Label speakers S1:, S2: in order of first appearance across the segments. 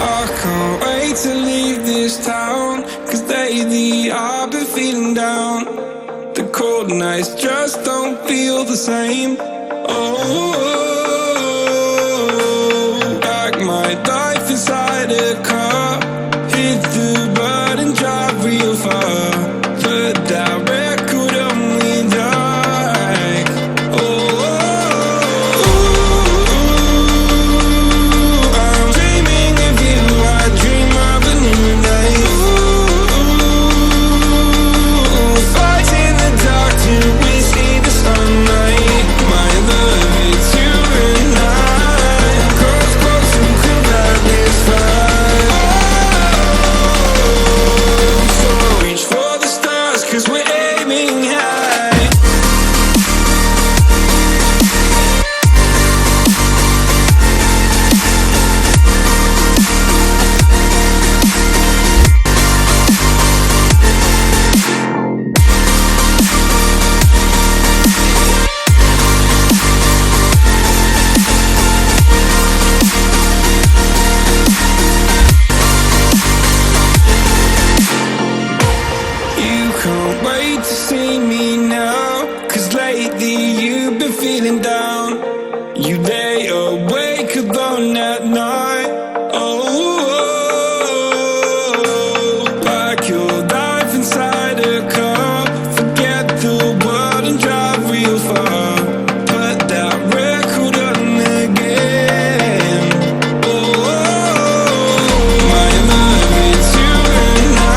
S1: I can't wait to leave this town, 'cause lately I've been feeling down. The cold nights just don't feel the same. Oh, like my life inside a car. Hit the button, drive real far. Put that record on me like, oh, I'm dreaming of you. I dream of a new day. Fight in the dark till we see the sunlight. My love, it's you and I. Close, close and could that this fire. So reach for the stars, 'cause we're aiming high. You can't wait to see me now, 'cause lately you've been feeling down. You lay awake alone at night. Oh, like your life inside a car. Forget the world and drive real far. Put that record on again. Oh, my love, it's you and I.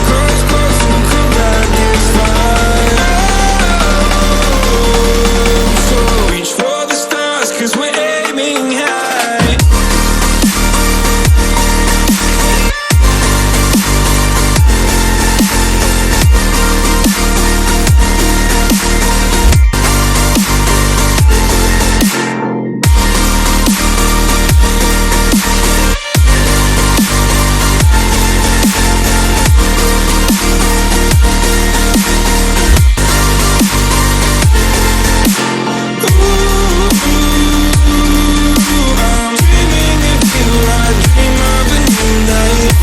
S1: Close, close and could that this fire. So reach for the stars, 'cause we're aiming high. I'm dreaming of you. I dream of a new night.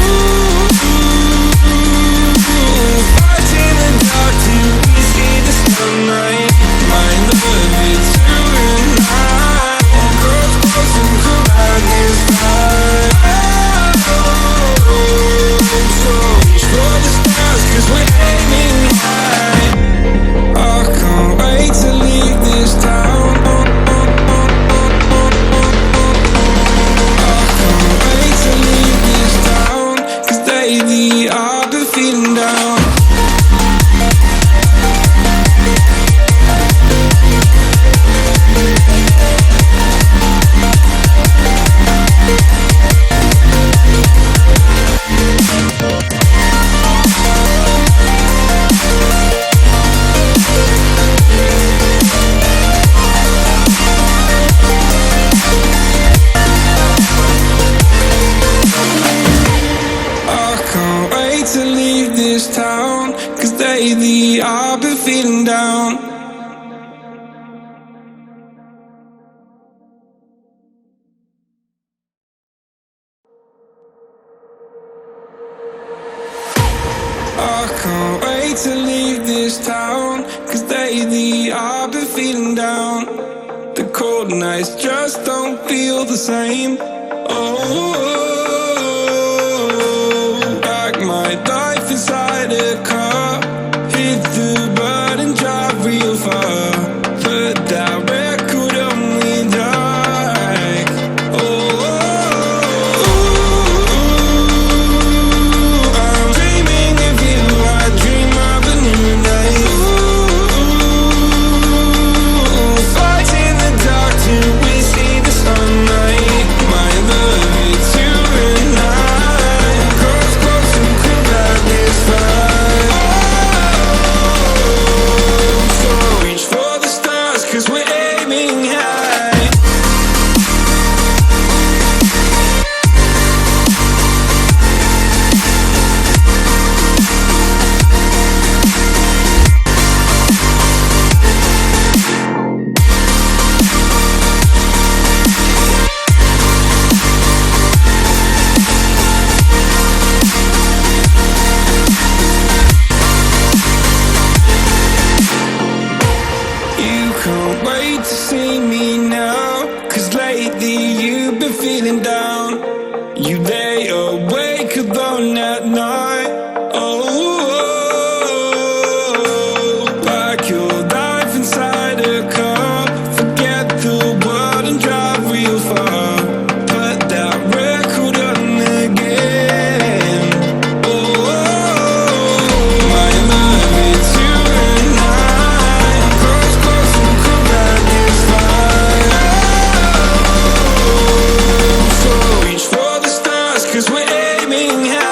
S1: Fight in the dark till we see the sunlight. My love, it's you and I. Close, close and could I this fire. So reach for the stars, 'cause we're aiming high. I can't wait to leave this town. I can't wait to leave this town, 'cause lately I've been feeling down. I can't wait to leave this town, 'cause lately I've been feeling down. I can't wait to leave this town, 'cause lately I've been feeling down. The cold nights just don't feel the same. Oh, like my life inside a car. Hit the button, drive real far. Put that record on me like, oh, I'm dreaming of you. I dream of a new day. Fight in the dark till we see the sunlight. My love, it's you and I. Close, close and could that this fire. feeling down. You lay awake alone at night. Oh, like your life inside a cup. Forget the world and drive real far. Put that record on again. Oh, my love, it's you and I. Close, close and cool like this fire. So reach for the stars, 'cause we're aiming high.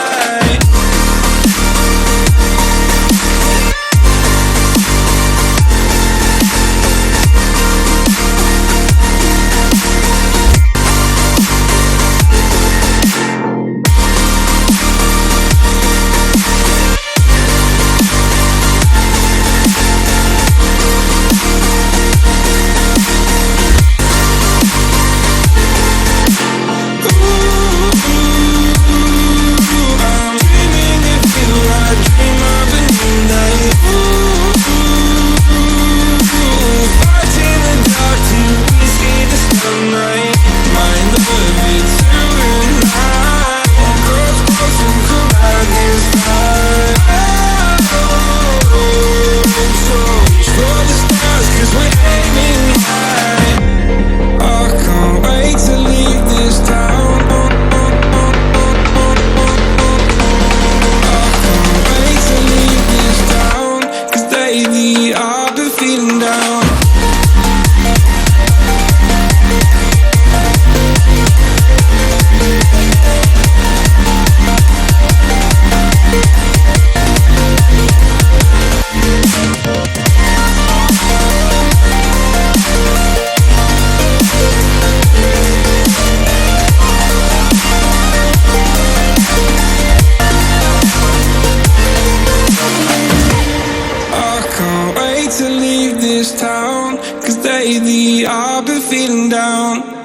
S1: I've been feeling down. To leave this town, 'cause lately I've been feeling down.